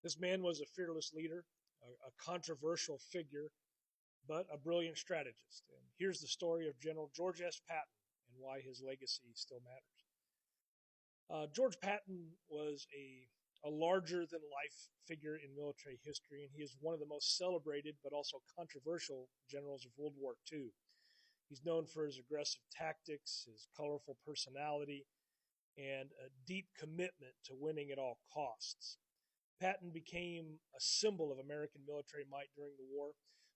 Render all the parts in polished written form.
This man was a fearless leader, a controversial figure, but a brilliant strategist. And here's the story of General George S. Patton and why his legacy still matters. George Patton was a larger than life figure in military history, and he is one of the most celebrated but also controversial generals of World War II. He's known for his aggressive tactics, his colorful personality, and a deep commitment to winning at all costs. Patton became a symbol of American military might during the war,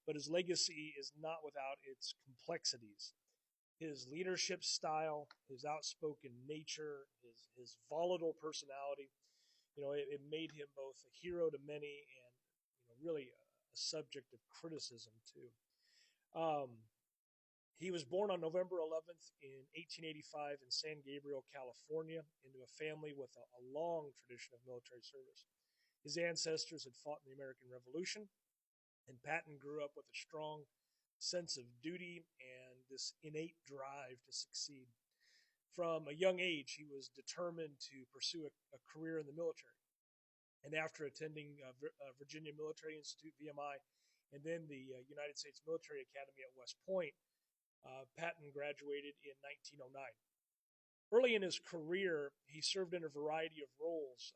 but his legacy is not without its complexities. His leadership style, his outspoken nature, his volatile personality, it made him both a hero to many and really a subject of criticism too. Um, he was born on November 11th in 1885 in San Gabriel, California, into a family with a long tradition of military service. His ancestors had fought in the American Revolution, and Patton grew up with a strong sense of duty and this innate drive to succeed. From a young age, he was determined to pursue a career in the military. And after attending Virginia Military Institute, VMI, and then the United States Military Academy at West Point, Patton graduated in 1909. Early in his career, he served in a variety of roles.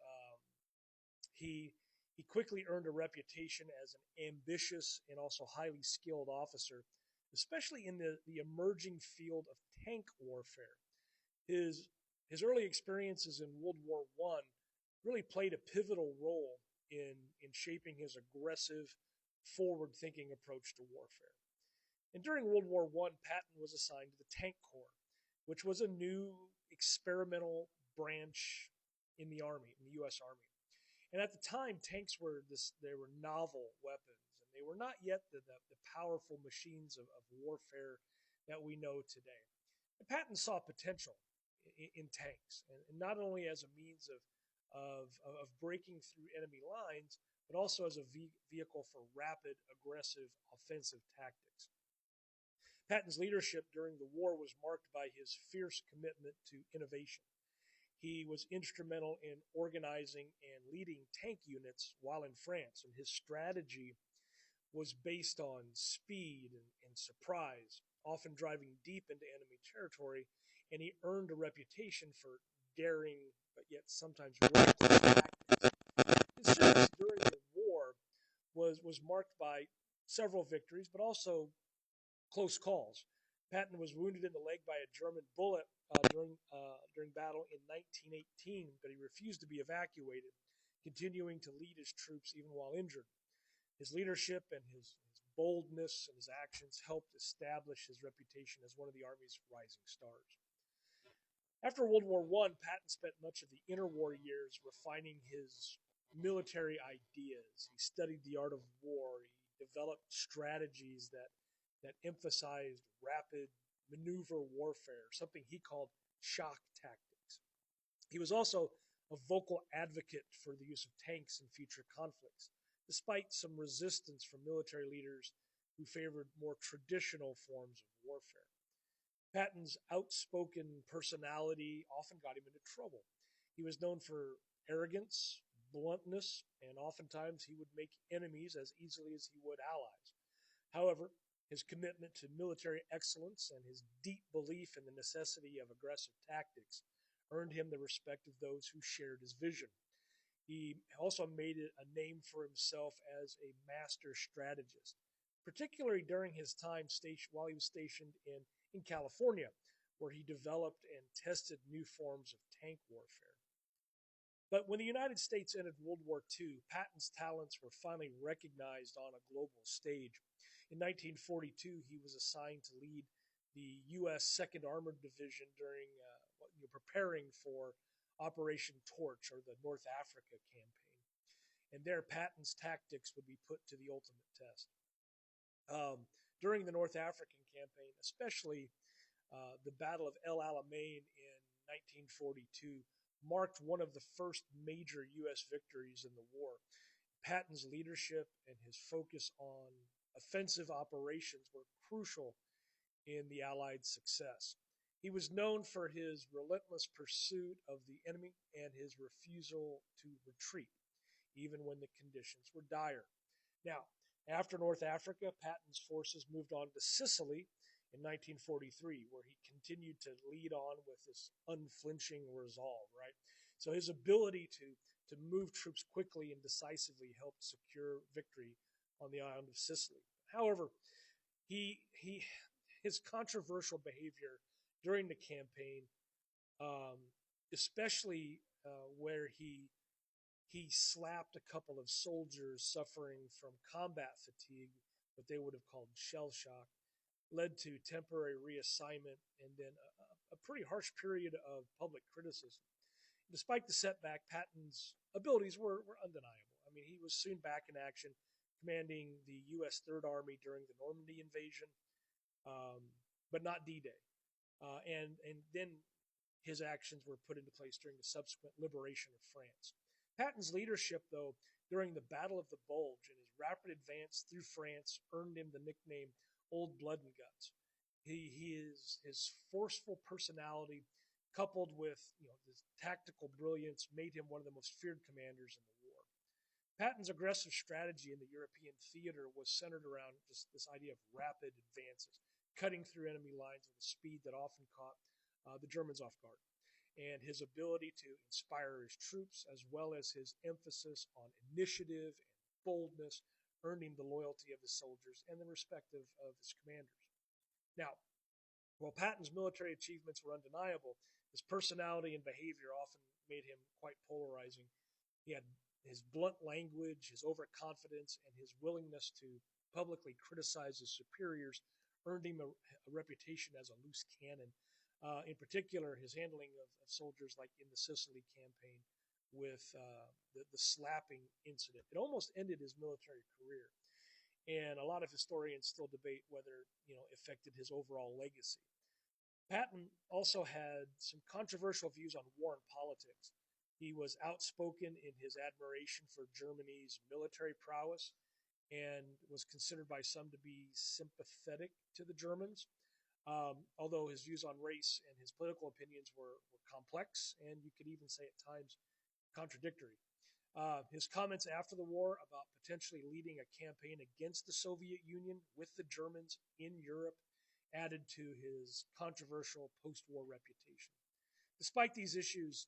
He he quickly earned a reputation as an ambitious and also highly skilled officer, especially in the emerging field of tank warfare. His his early experiences in World War One really played a pivotal role in shaping his aggressive, forward-thinking approach to warfare. And during World War One, Patton was assigned to the Tank Corps, which was a new experimental branch in the Army, in the U.S. Army. And at the time, tanks were they were novel weapons, and they were not yet the powerful machines of warfare that we know today. And Patton saw potential in tanks, and not only as a means of breaking through enemy lines, but also as a vehicle for rapid, aggressive, offensive tactics. Patton's leadership during the war was marked by his fierce commitment to innovation. He was instrumental in organizing and leading tank units while in France, and his strategy was based on speed and surprise, often driving deep into enemy territory, and he earned a reputation for daring but yet sometimes reckless tactics. His service during the war was marked by several victories, but also close calls. Patton was wounded in the leg by a German bullet during battle in 1918, but he refused to be evacuated, continuing to lead his troops even while injured. His leadership and his boldness and his actions helped establish his reputation as one of the Army's rising stars. After World War One, Patton spent much of the interwar years refining his military ideas. He studied the art of war. He developed strategies that emphasized rapid maneuver warfare, something he called shock tactics. He was also a vocal advocate for the use of tanks in future conflicts, despite some resistance from military leaders who favored more traditional forms of warfare. Patton's outspoken personality often got him into trouble. He was known for arrogance, bluntness, and oftentimes he would make enemies as easily as he would allies. However, his commitment to military excellence and his deep belief in the necessity of aggressive tactics earned him the respect of those who shared his vision. He also made a name for himself as a master strategist, particularly during his time while he was stationed in California, where he developed and tested new forms of tank warfare. But when the United States entered World War II, Patton's talents were finally recognized on a global stage. In 1942, he was assigned to lead the U.S. Second Armored Division during preparing for Operation Torch, or the North Africa campaign. And there, Patton's tactics would be put to the ultimate test. During the North African campaign, especially the Battle of El Alamein in 1942, marked one of the first major U.S. victories in the war. Patton's leadership and his focus on offensive operations were crucial in the Allied success. He was known for his relentless pursuit of the enemy and his refusal to retreat, even when the conditions were dire. Now, after North Africa, Patton's forces moved on to Sicily in 1943, where he continued to lead on with this unflinching resolve, right? So his ability to move troops quickly and decisively helped secure victory on the island of Sicily. However, he his controversial behavior during the campaign, um, especially where he slapped a couple of soldiers suffering from combat fatigue, what they would have called shell shock, led to temporary reassignment and then a pretty harsh period of public criticism. Despite the setback, Patton's abilities were undeniable. I mean, he was soon back in action, commanding the U.S. Third Army during the Normandy invasion, um, but not D-Day. And then his actions were put into place during the subsequent liberation of France. Patton's leadership, though, during the Battle of the Bulge and his rapid advance through France earned him the nickname Old Blood and Guts. His forceful personality, coupled with his tactical brilliance, made him one of the most feared commanders in the war. Patton's aggressive strategy in the European theater was centered around just this idea of rapid advances, cutting through enemy lines with a speed that often caught the Germans off guard. And his ability to inspire his troops, as well as his emphasis on initiative and boldness, earned him the loyalty of his soldiers and the respect of his commanders. Now, while Patton's military achievements were undeniable, his personality and behavior often made him quite polarizing. He had his blunt language, his overconfidence, and his willingness to publicly criticize his superiors earned him a reputation as a loose cannon. In particular, his handling of soldiers, like in the Sicily campaign, with the slapping incident. It almost ended his military career, and a lot of historians still debate whether affected his overall legacy. Patton also had some controversial views on war and politics. He was outspoken in his admiration for Germany's military prowess and was considered by some to be sympathetic to the Germans, although his views on race and his political opinions were complex and you could even say at times contradictory. His comments after the war about potentially leading a campaign against the Soviet Union with the Germans in Europe added to his controversial post-war reputation. Despite these issues,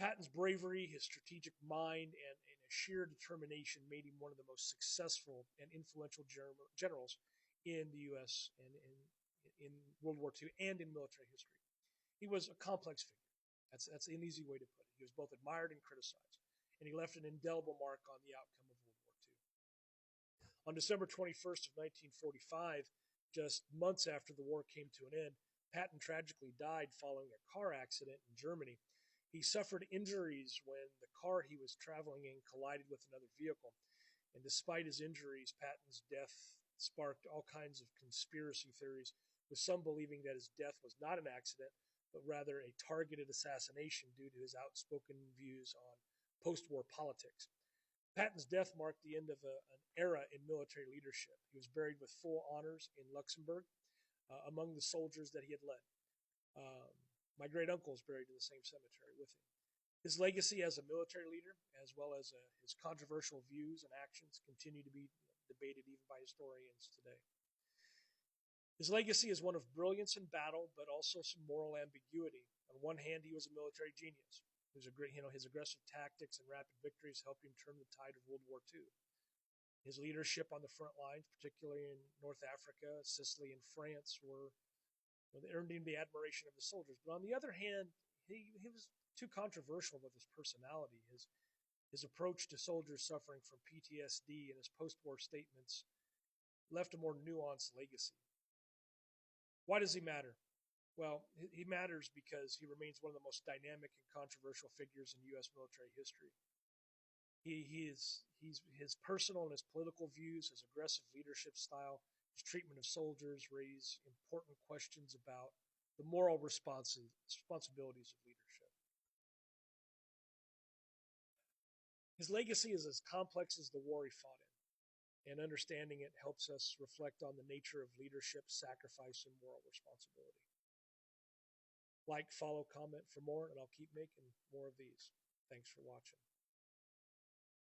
Patton's bravery, his strategic mind, and a sheer determination made him one of the most successful and influential generals in the U.S. and in World War II and in military history. He was a complex figure. That's an easy way to put it. He was both admired and criticized, and he left an indelible mark on the outcome of World War II. On December 21st of 1945, just months after the war came to an end, Patton tragically died following a car accident in Germany. He suffered injuries when the car he was traveling in collided with another vehicle. And despite his injuries, Patton's death sparked all kinds of conspiracy theories, with some believing that his death was not an accident, but rather a targeted assassination due to his outspoken views on post-war politics. Patton's death marked the end of an era in military leadership. He was buried with full honors in Luxembourg among the soldiers that he had led. My great uncle is buried in the same cemetery with him. His legacy as a military leader, as well as his controversial views and actions, continue to be debated even by historians today. His legacy is one of brilliance in battle, but also some moral ambiguity. On one hand, he was a military genius. His aggressive tactics and rapid victories helped him turn the tide of World War II. His leadership on the front lines, particularly in North Africa, Sicily, and France, they earned him the admiration of the soldiers. But on the other hand, he was too controversial with his personality. His approach to soldiers suffering from PTSD and his post-war statements left a more nuanced legacy. Why does he matter? Well, he matters because he remains one of the most dynamic and controversial figures in U.S. military history. His personal and his political views, his aggressive leadership style, his treatment of soldiers raise important questions about the moral responsibilities of leadership. His legacy is as complex as the war he fought in, and understanding it helps us reflect on the nature of leadership, sacrifice, and moral responsibility. Like, follow, comment for more, and I'll keep making more of these. Thanks for watching.